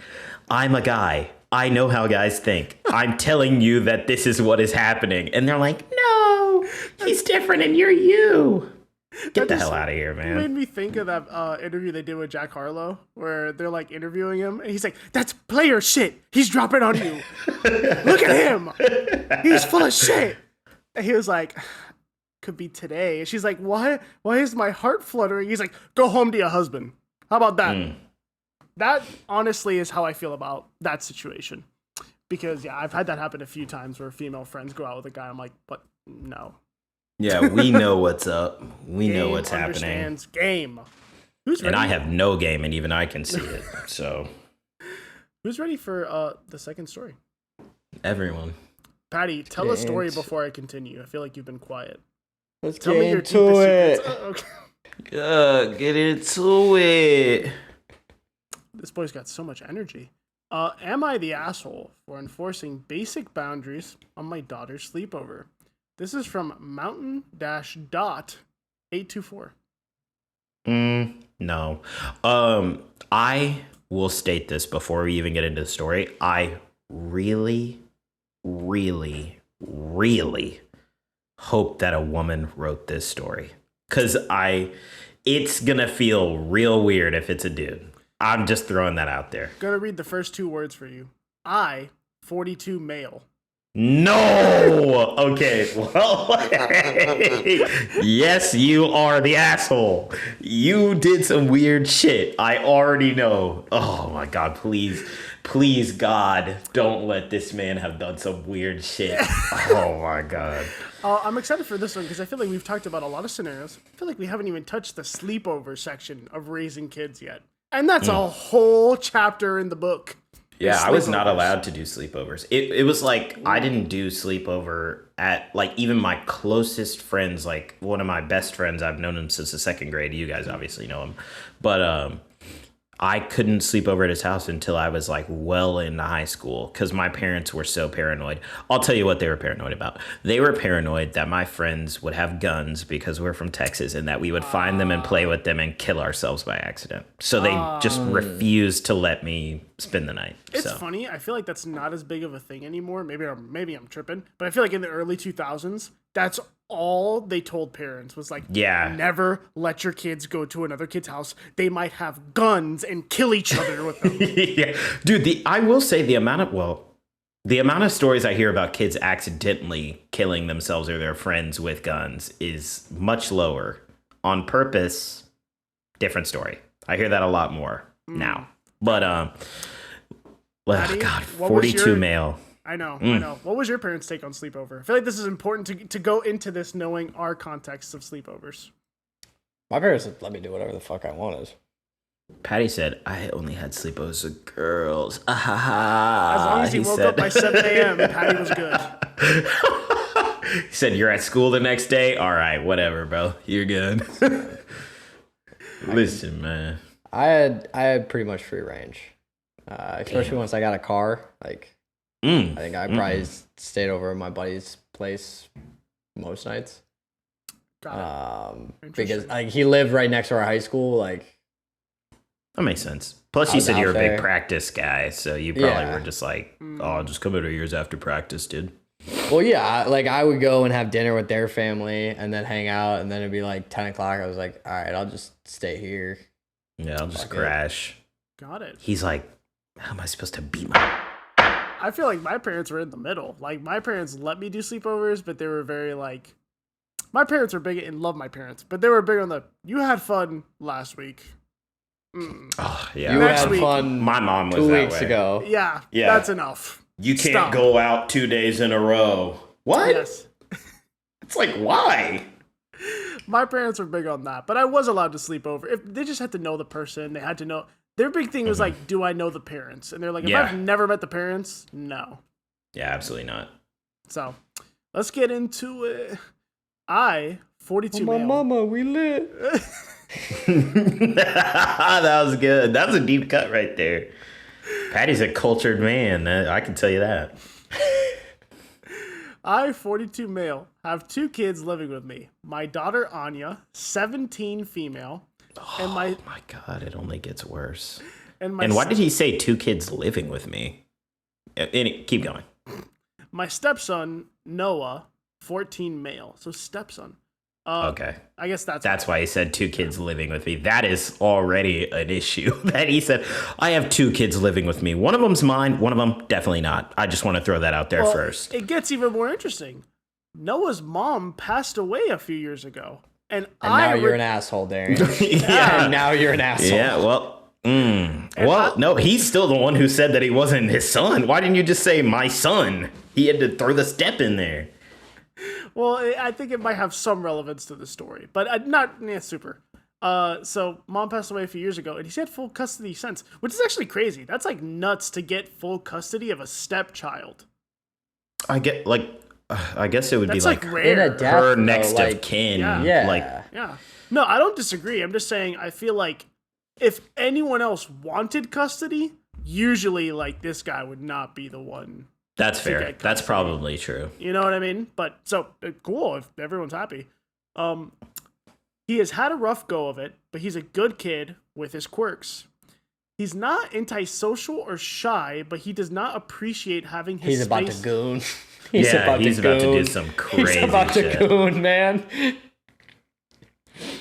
I'm a guy. I know how guys think. I'm telling you that this is what is happening. And they're like, no, he's different and you're you. Get the hell out of here, man. It made me think of that interview they did with Jack Harlow, where they're like interviewing him, and he's like, that's player shit. He's dropping on you. Look at him. He's full of shit. And he was like, could be today. And she's like, why is my heart fluttering? He's like, go home to your husband. How about that? That honestly is how I feel about that situation. Because, yeah, I've had that happen a few times where female friends go out with a guy. I'm like, but no. Yeah, we know what's up. We know what's happening. Game. Who's ready? And I have no game, and even I can see it. So, who's ready for the second story? Everyone. Paddy, tell a story before I continue. I feel like you've been quiet. Let's tell me your deepest secrets. Okay. Get into it. This boy's got so much energy. Am I the asshole for enforcing basic boundaries on my daughter's sleepover? This is from mountain-dot824. No. I will state this before we even get into the story. I really, really, really hope that a woman wrote this story. Because it's going to feel real weird if it's a dude. I'm just throwing that out there. Gonna read the first 2 words for you. I, 42 male. No. Okay. Well, yes, you are the asshole. You did some weird shit. I already know. Oh my God, please, God, don't let this man have done some weird shit. Oh my God. I'm excited for this one because I feel like we've talked about a lot of scenarios. I feel like we haven't even touched the sleepover section of raising kids yet. And that's a whole chapter in the book. Yeah, I was not allowed to do sleepovers. It was like I didn't do sleepover at like even my closest friends, like one of my best friends. I've known him since the second grade. You guys obviously know him, but I couldn't sleep over at his house until I was like well into high school because my parents were so paranoid. I'll tell you what they were paranoid about. They were paranoid that my friends would have guns because we're from Texas and that we would find them and play with them and kill ourselves by accident. So they just refused to let me spend the night. It's funny. I feel like that's not as big of a thing anymore. Maybe I'm tripping, but I feel like in the early 2000s, that's all they told parents was like, never let your kids go to another kid's house. They might have guns and kill each other with them. Yeah, dude. I will say the amount of stories I hear about kids accidentally killing themselves or their friends with guns is much lower. On purpose, different story. I hear that a lot more now. But Paddy, God, 42 male. I know. What was your parents' take on sleepover? I feel like this is important to go into this knowing our context of sleepovers. My parents let me do whatever the fuck I wanted. Paddy said, I only had sleepovers with girls. As long as he woke up by 7 a.m., Paddy was good. He said, you're at school the next day? All right, whatever, bro. You're good. Listen, man. I had pretty much free range. Especially once I got a car. Like, I think I probably stayed over at my buddy's place most nights. Because like he lived right next to our high school. Like, that makes sense. Plus, you said you're a big practice guy, so you probably were just like, "Oh, just come over years after practice, dude." Well, yeah, like I would go and have dinner with their family, and then hang out, and then it'd be like 10 o'clock. I was like, "All right, I'll just stay here." Yeah, I'll just crash. Got it. He's like, "How am I supposed to beat my?" I feel like my parents were in the middle. Like, my parents let me do sleepovers, but they were very, like... My parents are big and love my parents, but they were big on the, you had fun last week. Oh, yeah. You Next had week, fun my mom was 2 that weeks way. ago. Yeah, that's enough. You can't go out 2 days in a row. What? Yes. It's like, why? My parents were big on that, but I was allowed to sleep over. If they just had to know the person, they had to know... Their big thing was like, do I know the parents? And they're like, if I've never met the parents, no. Yeah, absolutely not. So, let's get into it. 42 my male. mama, we lit. That was good. That was a deep cut right there. Paddy's a cultured man. I can tell you that. 42 male, have 2 kids living with me. My daughter, Anya, 17 female. And my God, it only gets worse. And why did he say 2 kids living with me? Keep going. My stepson, Noah, 14 male. So stepson. Okay. I guess that's why he said 2 kids living with me. That is already an issue. That he said, I have 2 kids living with me. One of them's mine. One of them definitely not. I just want to throw that out there first. It gets even more interesting. Noah's mom passed away a few years ago. And now you're an asshole, Darrien. Yeah. Now you're an asshole. Yeah, well, no, he's still the one who said that he wasn't his son. Why didn't you just say my son? He had to throw the step in there. Well, I think it might have some relevance to the story, but not super. So mom passed away a few years ago, and he's had full custody since, which is actually crazy. That's like nuts to get full custody of a stepchild. I guess it would be like rare. Her next of kin. Yeah. No, I don't disagree. I'm just saying I feel like if anyone else wanted custody, usually like this guy would not be the one. That's fair. That's probably true. You know what I mean? But so cool if everyone's happy. He has had a rough go of it, but he's a good kid with his quirks. He's not antisocial or shy, but he does not appreciate having his space. He's about to goon. He's about to do some crazy shit. He's about to goon, man.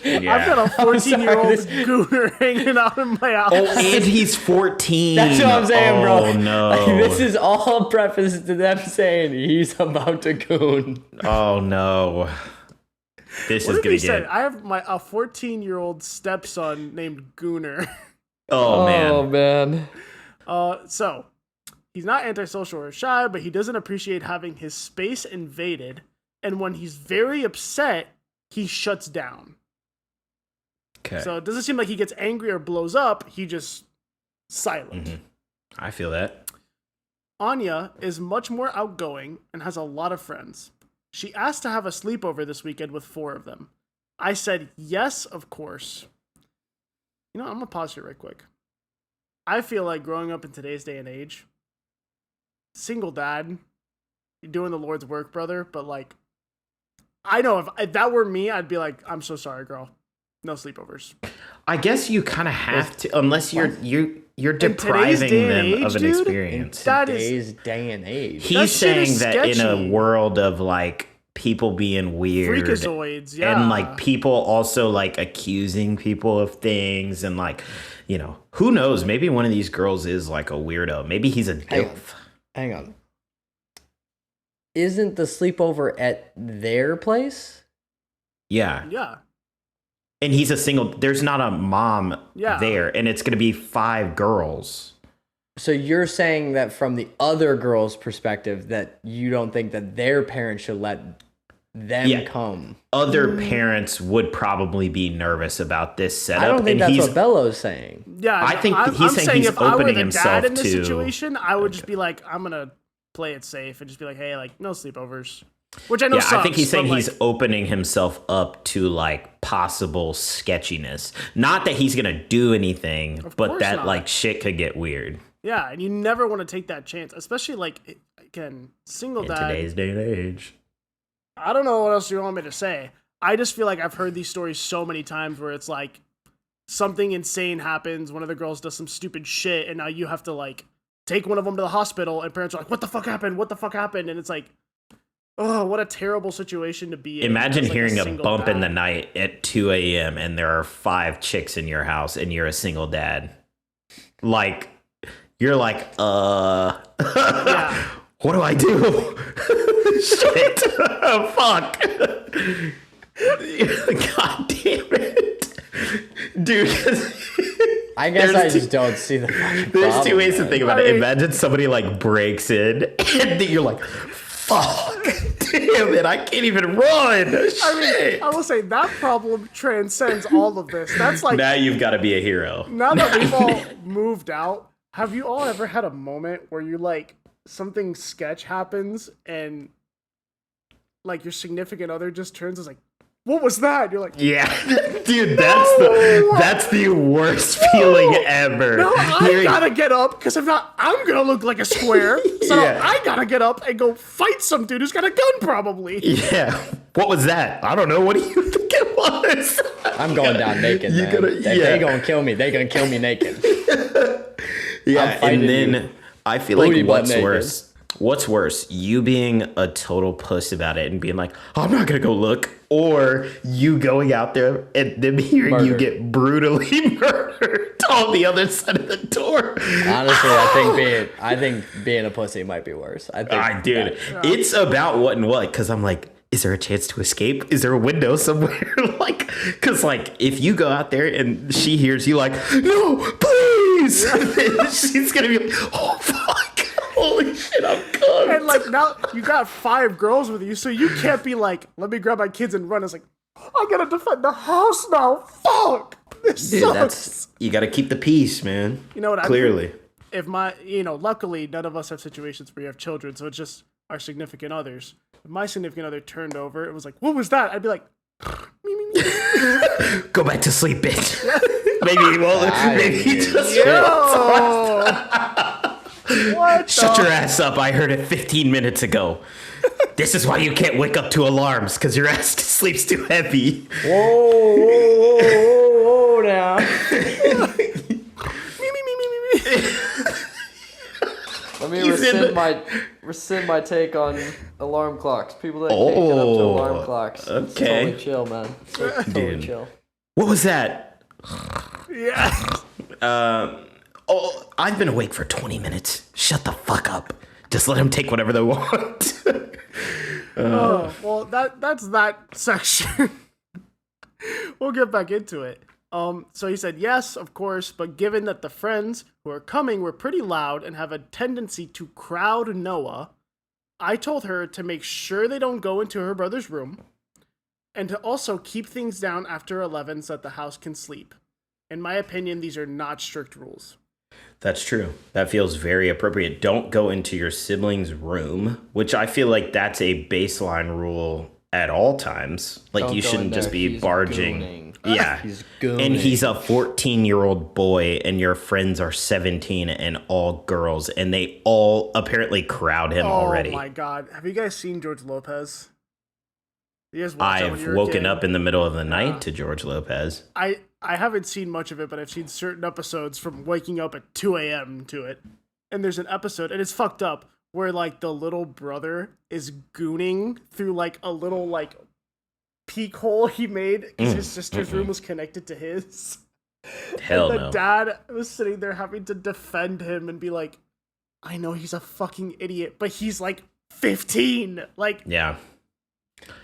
I've got a 14-year-old gooner hanging out in my house. Oh, and he's 14. That's what I'm saying, bro. Oh, no. Like, this is all preface to them saying he's about to goon. Oh, no. This is going to get... I have a 14-year-old stepson named Gooner. Oh, man. Oh, man. So, he's not antisocial or shy, but he doesn't appreciate having his space invaded. And when he's very upset, he shuts down. Okay. So it doesn't seem like he gets angry or blows up. He just silent. Mm-hmm. I feel that. Anya is much more outgoing and has a lot of friends. She asked to have a sleepover this weekend with 4 of them. I said, yes, of course. You know, I'm going to pause here right quick. I feel like growing up in today's day and age, single dad, you're doing the Lord's work, brother, but like, I know if that were me, I'd be like, I'm so sorry, girl. No sleepovers. I guess you kind of have to, unless you're depriving them of an experience. Today's day and age. He's saying that in a world of like people being weird, freakazoids, yeah, and like people also like accusing people of things, and like, you know, who knows? Maybe one of these girls is like a weirdo. Maybe he's a dilf. Hang on. Isn't the sleepover at their place? Yeah. Yeah. And he's a single. There's not a mom there, and it's going to be 5 girls. So you're saying that from the other girl's perspective, that you don't think that their parents should let them come. Other parents would probably be nervous about this setup. I don't think that's what Bello's saying. Yeah, I think he's saying he's if I were opening the himself dad in this to situation, I would just be like, I'm gonna play it safe and just be like, hey, like no sleepovers. Which I know sucks, I think he's saying like, he's opening himself up to like possible sketchiness. Not that he's gonna do anything, but that not. like shit could get weird. Yeah, and you never want to take that chance, especially like again, single in dad. Today's day and age. I don't know what else you want me to say. I just feel like I've heard these stories so many times where it's like something insane happens, one of the girls does some stupid shit, and now you have to like take one of them to the hospital, and parents are like, what the fuck happened? What the fuck happened? And it's like, oh, what a terrible situation to be in. Imagine like hearing a bump dad. in the night at 2 a.m. and there are 5 chicks in your house and you're a single dad. Like, you're like, Yeah. what do I do? Shit. Fuck. God damn it. Dude. I guess I just don't see the fucking There's problem, 2 ways to man. think about it. Imagine somebody like breaks in and then you're like, fuck, damn it, I can't even run. I mean, I will say that problem transcends all of this. That's like, now you've got to be a hero. now that we've all moved out, have you all ever had a moment where you like something sketch happens and like your significant other just turns and is like, what was that? You're like, yeah, dude, that's the worst feeling ever. no, I gotta get up because if not, I'm gonna look like a square. So Yeah. I gotta get up and go fight some dude who's got a gun, probably. Yeah, what was that? I don't know. What do you think it was? I'm going down naked, man. If they gonna kill me, they gonna kill me naked. Yeah, and then I feel Booty like butt what's naked. worse? What's worse? You being a total puss about it and being like, I'm not gonna go look, or you going out there and them hearing you Murder. get brutally murdered on the other side of the door. Honestly, I think being a pussy might be worse. I think, Dude, it's about what and what, because I'm like, is there a chance to escape? Is there a window somewhere? Like, because like, if you go out there and she hears you like, no, please, she's gonna be like, oh fuck. Holy shit, I'm cooked. And like now you got 5 girls with you, so you can't be like, let me grab my kids and run. It's like, I gotta defend the house now. Fuck. This Dude, sucks. you got to keep the peace, man. You know what I mean? Clearly. If luckily none of us have situations where you have children, so it's just our significant others. If my significant other turned over, it was like, what was that? I'd be like, Go back to sleep, bitch. Maybe he won't. Maybe he just what? Shut your ass up. I heard it 15 minutes ago. This is why you can't wake up to alarms, because your ass sleeps too heavy. Whoa, now. Let me rescind my take on alarm clocks. People that can't get up to alarm clocks. It's Okay. totally chill, man. It's totally chill. What was that? Yeah. Oh, I've been awake for 20 minutes. Shut the fuck up. Just let them take whatever they want. Well, that's that section. We'll get back into it. So he said, yes, of course, but given that the friends who are coming were pretty loud and have a tendency to crowd Noah, I told her to make sure they don't go into her brother's room and to also keep things down after 11 so that the house can sleep. In my opinion, these are not strict rules. That's true. That feels very appropriate. Don't go into your sibling's room, which I feel like that's a baseline rule at all times. Like, Don't you go shouldn't in just there. be He's barging. gooning. Yeah. He's gooning. And he's a 14-year-old boy, and your friends are 17 and all girls, and they all apparently crowd him already. Oh my God. Have you guys seen George Lopez? You guys watch that when I've you were a woken kid? up in the middle of the night to George Lopez. I haven't seen much of it, but I've seen certain episodes from waking up at 2 a.m. to it. And there's an episode, and it's fucked up, where like the little brother is gooning through like a little like peek hole he made because his sister's room was connected to his. Hell and the no. dad was sitting there having to defend him and be like, I know he's a fucking idiot, but he's like 15. Like, Yeah.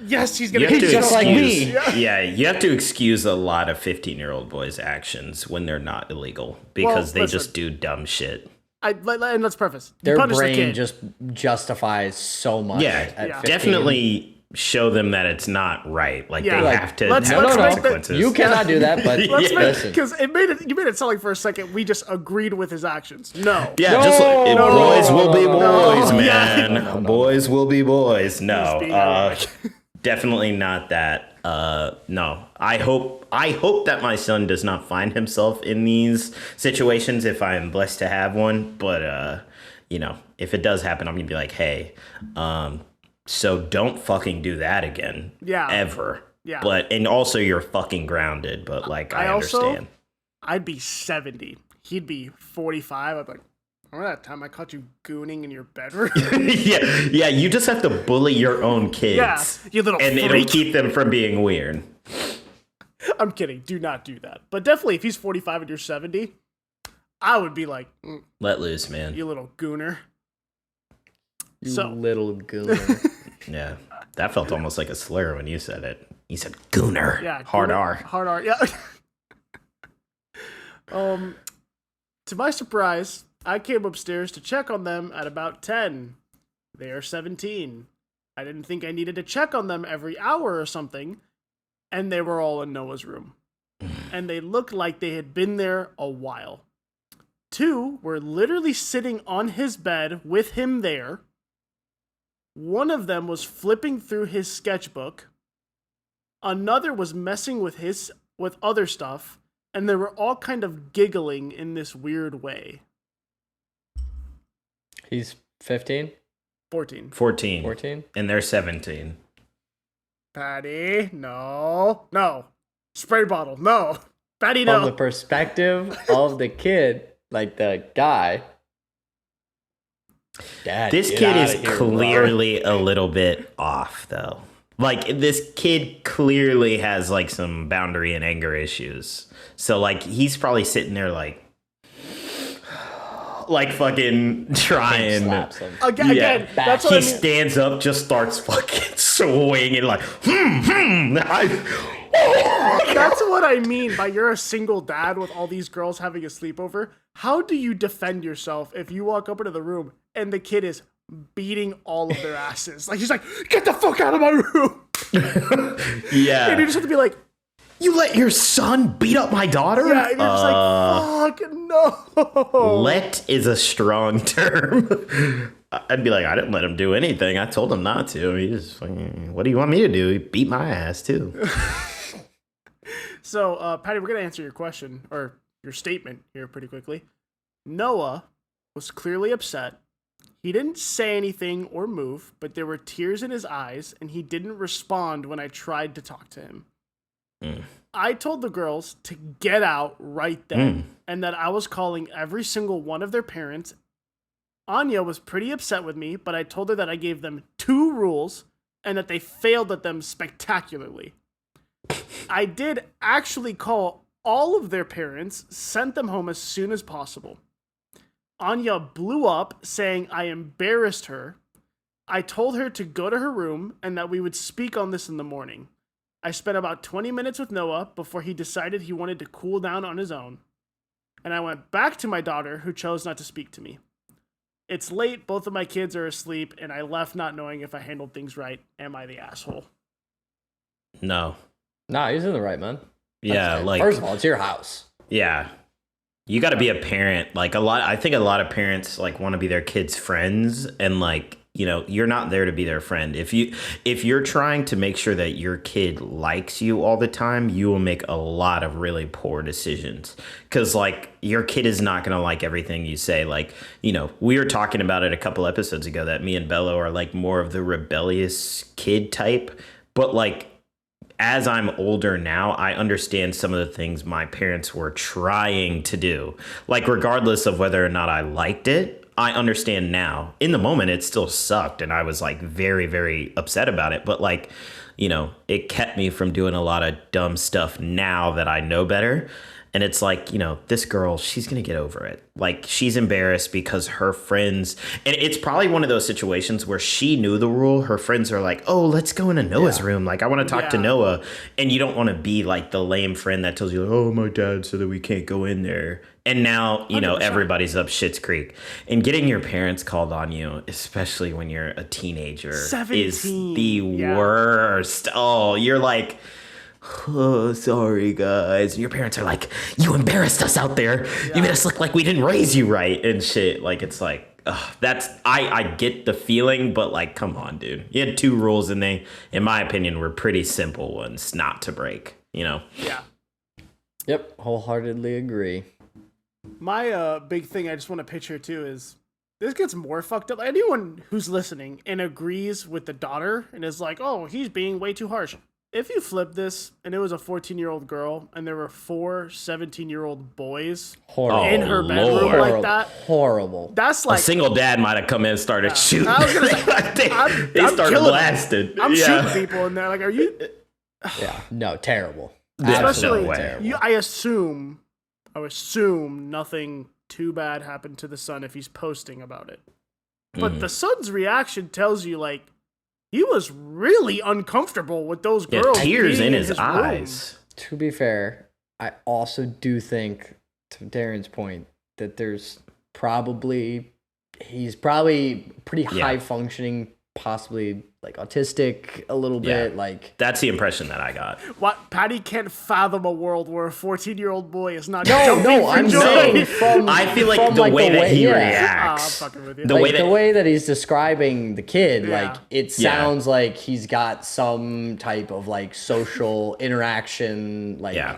yes, he's gonna You have be to just like excuse, me. Yeah, you have to excuse a lot of 15-year-old boys' actions when they're not illegal because they listen. just do dumb shit. And let's preface. You Their punish the brain kid. just justifies so much. Yeah, at Yeah. 15. definitely show them that it's not right. Like, Yeah. they Like, have to let's- have let's make the- consequences. You cannot do that, but Let's Yeah. listen. because you made it sound like for a second we just agreed with his actions. No. Yeah, No, just like, no, boys no, will be no, boys, no. man. Yeah. Boys will be boys. He's No, being ironic. definitely not that. No, I hope that my son does not find himself in these situations if I am blessed to have one. But if it does happen, I'm gonna be like, hey, so don't fucking do that again. Yeah. Ever. Yeah. And also you're fucking grounded. But like, I understand. I'd be 70. He'd be 45. I'd be like, remember that time I caught you gooning in your bedroom? yeah. You just have to bully your own kids. Yeah, you little and it'll freak. keep them from being weird. I'm kidding. Do not do that. But definitely, if he's 45 and you're 70, I would be like, Let loose, man. you little gooner. You So- little gooner. Yeah, that felt almost like a slur when you said it. You said gooner. Yeah. Hard gooner, R. Hard R. Yeah. To my surprise, I came upstairs to check on them at about 10. They are 17. I didn't think I needed to check on them every hour or something, and they were all in Noah's room. And they looked like they had been there a while. 2 were literally sitting on his bed with him there. One of them was flipping through his sketchbook. Another was messing with other stuff, and they were all kind of giggling in this weird way. He's 15, 14. 14. 14. And they're 17. Paddy, no. Spray bottle, no. Paddy, From the no. perspective of the kid, like the guy. Dad, This get kid outta is here, bro. clearly a little bit off, though. Like, this kid clearly has, like, some boundary and anger issues. So, like, he's probably sitting there, like fucking trying. Slaps him. Again, back. that's what He I mean. stands up, just starts fucking swinging, like, That's what I mean by you're a single dad with all these girls having a sleepover. How do you defend yourself if you walk up into the room and the kid is beating all of their asses? Like, he's like, get the fuck out of my room. Yeah. And you just have to be like, You let your son beat up my daughter? yeah, and you're just like, fuck, no. Let is a strong term. I'd be like, I didn't let him do anything. I told him not to. He just fucking, what do you want me to do? He beat my ass, too. So, Patty, we're going to answer your question, or your statement here pretty quickly. Noah was clearly upset. He didn't say anything or move, but there were tears in his eyes, and he didn't respond when I tried to talk to him. I told the girls to get out right then, and that I was calling every single one of their parents. Anya was pretty upset with me, but I told her that I gave them 2 rules, and that they failed at them spectacularly. I did actually call all of their parents, sent them home as soon as possible. Anya blew up, saying I embarrassed her. I told her to go to her room and that we would speak on this in the morning. I spent about 20 minutes with Noah before he decided he wanted to cool down on his own. And I went back to my daughter, who chose not to speak to me. It's late, both of my kids are asleep, and I left not knowing if I handled things right. Am I the asshole? No. Nah, he's in the right, man. Yeah, like, first of all, it's your house. Yeah. You got to be a parent. Like, I think a lot of parents like want to be their kids' friends, and like, you know, you're not there to be their friend. If you're trying to make sure that your kid likes you all the time, you will make a lot of really poor decisions, because like your kid is not going to like everything you say. Like, you know, we were talking about it a couple episodes ago that me and Bello are like more of the rebellious kid type, but like, as I'm older now, I understand some of the things my parents were trying to do. Like, regardless of whether or not I liked it, I understand now. In the moment, it still sucked, and I was like very, very upset about it. But like, you know, it kept me from doing a lot of dumb stuff now that I know better. And it's like, you know, this girl, she's going to get over it. Like, she's embarrassed because her friends, and it's probably one of those situations where she knew the rule. Her friends are like, oh, let's go into Noah's room. Like, I want to talk to Noah. And you don't want to be like the lame friend that tells you, oh, my dad said that we can't go in there. And now, you know, 100%. Everybody's up Schitt's Creek. And getting your parents called on you, especially when you're a teenager, 17. Is the worst. Oh, you're like, oh, sorry, guys. And your parents are like, you embarrassed us out there. Yeah. You made us look like we didn't raise you right and shit. Like, it's like, that's, I get the feeling, but like, come on, dude. You had 2 rules, and they, in my opinion, were pretty simple ones not to break, you know? Yeah. Yep, wholeheartedly agree. My big thing I just want to pitch here, too, is this gets more fucked up. Anyone who's listening and agrees with the daughter and is like, oh, he's being way too harsh. If you flip this and it was a 14-year-old girl and there were 4 17-year-old boys in her bedroom like that. Horrible. That's like... A single dad might have come in and started shooting. I was gonna say, they started blasting. I'm shooting people in there. Like, are you... Yeah, no, terrible. Especially, no terrible. I assume nothing too bad happened to the son if he's posting about it. But the son's reaction tells you, like, he was really uncomfortable with those girls. Tears in his eyes. To be fair, I also do think, to Darren's point, that he's probably pretty high functioning, possibly like autistic a little bit. Like, that's the impression that I got. What? Paddy can't fathom a world where a 14-year-old boy is not. No, I'm saying from. I feel like the way that he reacts, I'm fucking with you. The way that he's describing the kid, like, it sounds like he's got some type of like social interaction, like. Yeah.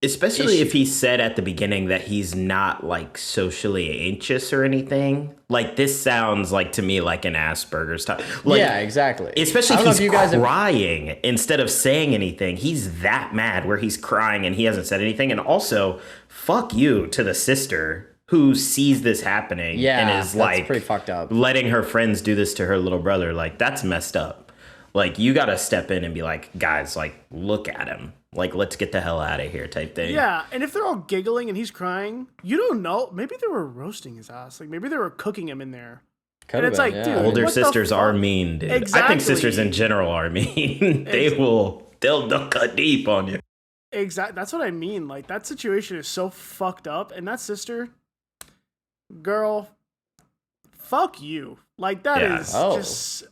Especially if he said at the beginning that he's not like socially anxious or anything. Like, this sounds like to me like an Asperger's type. Like, yeah, exactly. Especially if he's crying instead of saying anything. He's that mad where he's crying and he hasn't said anything. And also, fuck you to the sister who sees this happening and is like pretty fucked up. Letting her friends do this to her little brother. Like, that's messed up. Like, you got to step in and be like, guys, like, look at him. Like, let's get the hell out of here type thing. Yeah, and if they're all giggling and he's crying, you don't know. Maybe they were roasting his ass. Like, maybe they were cooking him in there. Could've and it's been, like, dude, older sisters are mean, dude. Exactly. I think sisters in general are mean. They'll cut deep on you. Exactly. That's what I mean. Like, that situation is so fucked up. And that sister, girl, fuck you. Like, that is just...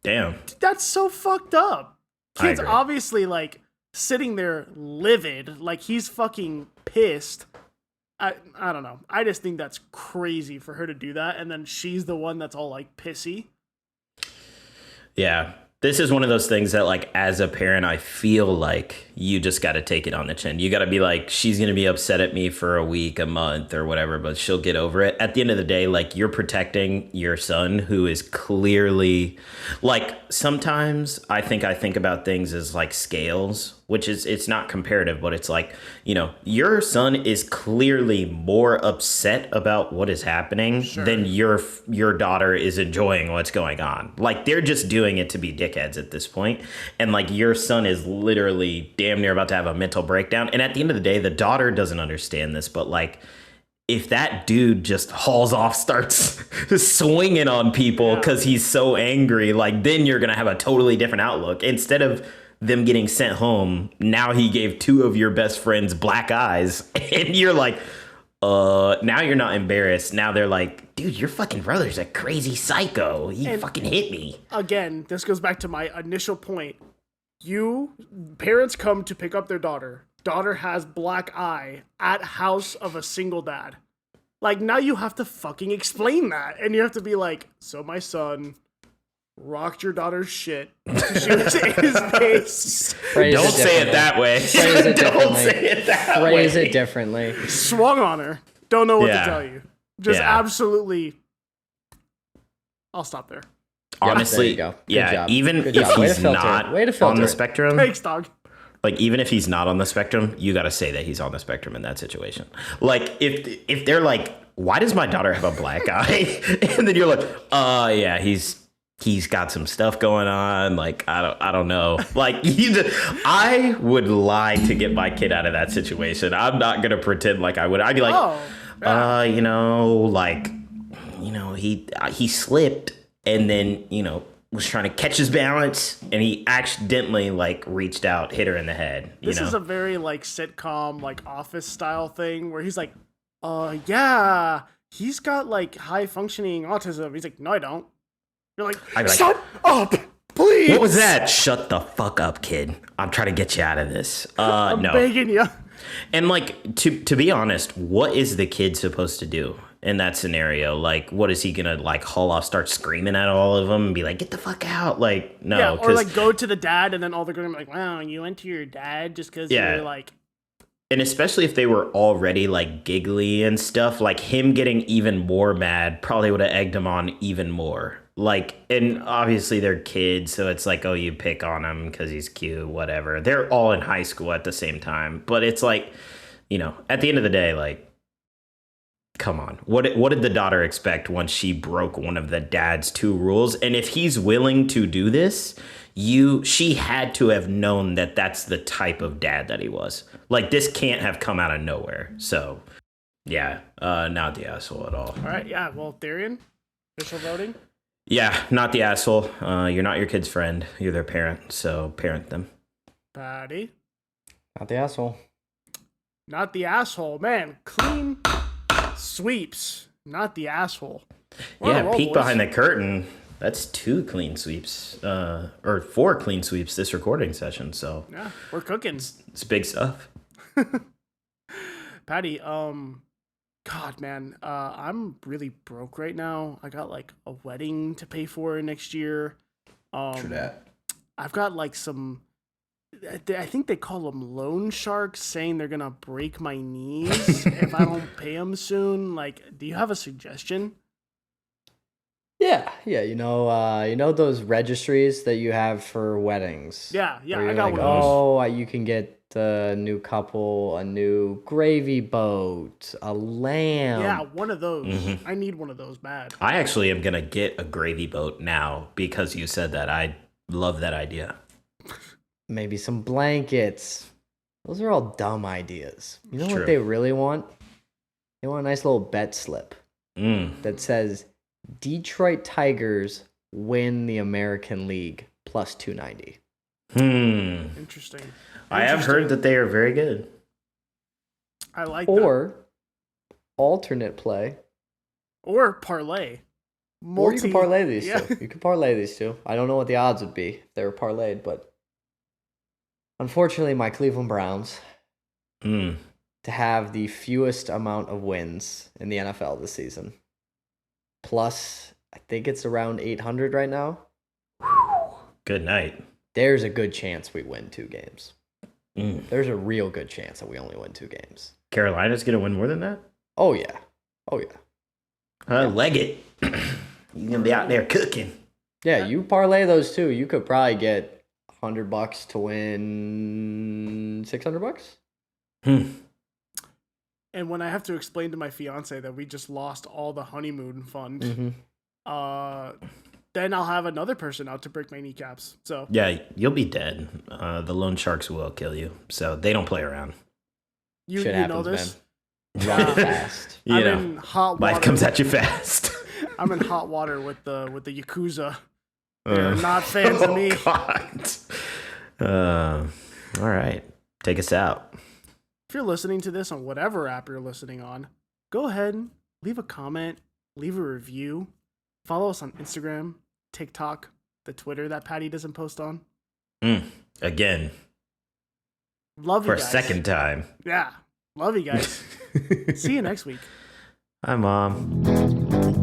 Damn. That's so fucked up. Kid's obviously, like, sitting there livid, like he's fucking pissed. I don't know. I just think that's crazy for her to do that, and then she's the one that's all like pissy. Yeah. This is one of those things that, like, as a parent, I feel like you just got to take it on the chin. You got to be like, she's going to be upset at me for a week, a month, or whatever, but she'll get over it. At the end of the day, like, you're protecting your son, who is clearly, like, sometimes I think about things as like scales, which is, it's not comparative, but it's like, you know, your son is clearly more upset about what is happening than your daughter is enjoying what's going on. Like, they're just doing it to be dickheads at this point. And like, your son is literally damn near about to have a mental breakdown. And at the end of the day, the daughter doesn't understand this, but like, if that dude just hauls off, starts swinging on people because he's so angry, like, then you're going to have a totally different outlook. Instead of them getting sent home, now he gave 2 of your best friends black eyes, and you're like, now you're not embarrassed. Now they're like, dude, your fucking brother's a crazy psycho. He fucking hit me. Again, this goes back to my initial point. Parents come to pick up their daughter. Daughter has black eye at house of a single dad. Like, now you have to fucking explain that. And you have to be like, so my son rocked your daughter's shit. She was in his face. Don't say it that way. Phrase it differently. Don't say it that way. Phrase it differently. Swung on her. Don't know what to tell you. Just absolutely. I'll stop there. Honestly, there you go. Good job. Even Good if job. he's not on the spectrum, Thanks, dog. like, even if he's not on the spectrum, you got to say that he's on the spectrum in that situation. Like, if they're like, why does my daughter have a black eye? And then you're like, yeah, he's got some stuff going on. Like, I don't know. Like, I would lie to get my kid out of that situation. I'm not going to pretend like I would. I'd be like, you know, like, you know, he slipped and then, you know, was trying to catch his balance, and he accidentally, like, reached out, hit her in the head. This is a very, like, sitcom, like, Office style thing where he's like, yeah, he's got, like, high functioning autism. He's like, no, I don't. You're like, shut up, please. What was that? Shut the fuck up, kid. I'm trying to get you out of this. I'm no. begging you. And like, to be honest, what is the kid supposed to do in that scenario? Like, what is he gonna, like, haul off, start screaming at all of them and be like, get the fuck out? Like, no. Yeah, or like go to the dad, and then all they're gonna be like, wow, you went to your dad just because you're like. And especially if they were already, like, giggly and stuff, like, him getting even more mad probably would have egged him on even more. Like, and obviously they're kids, so it's like, oh, you pick on him because he's cute, whatever. They're all in high school at the same time. But it's like, you know, at the end of the day, like, come on. What did the daughter expect once she broke one of the dad's 2 rules? And if he's willing to do this, she had to have known that that's the type of dad that he was. Like, this can't have come out of nowhere. So, yeah, not the asshole at all. All right, yeah. Well, Darrien, official voting. Yeah, not the asshole. You're not your kid's friend. You're their parent, so parent them. Paddy. Not the asshole. Not the asshole. Man, clean sweeps. Not the asshole. Yeah, peek behind the curtain. That's 2 clean sweeps, or 4 clean sweeps this recording session. So yeah, we're cooking. It's big stuff. Paddy, God, man, I'm really broke right now. I got like a wedding to pay for next year. True that. I've got like some, I think they call them loan sharks, saying they're gonna break my knees if I don't pay them soon. Like, do you have a suggestion? Yeah, you know those registries that you have for weddings. Yeah, I got like, one of those. Oh, you can get a new couple, a new gravy boat, a lamb. Yeah, one of those. Mm-hmm. I need one of those bad. I actually am gonna get a gravy boat now because you said that. I love that idea. Maybe some blankets. Those are all dumb ideas. You know It's what true. they really want? They want a nice little bet slip that says Detroit Tigers win the American League plus 290. Interesting. I have heard that they are very good. I like that. Or alternate play. Or parlay. Or you can parlay these two. You can parlay these two. I don't know what the odds would be if they were parlayed, but unfortunately, my Cleveland Browns to have the fewest amount of wins in the NFL this season. Plus, I think it's around 800 right now. Good night. There's a good chance we win 2 games. There's a real good chance that we only win 2 games. Carolina's going to win more than that? Oh, yeah. Leg it. You're going to be out there cooking. Yeah, you parlay those 2, you could probably get $100 to win $600. And when I have to explain to my fiance that we just lost all the honeymoon fund, then I'll have another person out to break my kneecaps. So yeah, you'll be dead. The loan sharks will kill you, so they don't play around. You know this. Man. Run fast. I'm in hot water. Life comes at you fast. I'm in hot water with the Yakuza. They're not fans of me. God. All right, take us out. If you're listening to this on whatever app you're listening on, go ahead and leave a comment, leave a review, follow us on Instagram, TikTok, the Twitter that Paddy doesn't post on. Again. Love you guys. For a second time. Yeah. Love you guys. See you next week. Hi, Mom.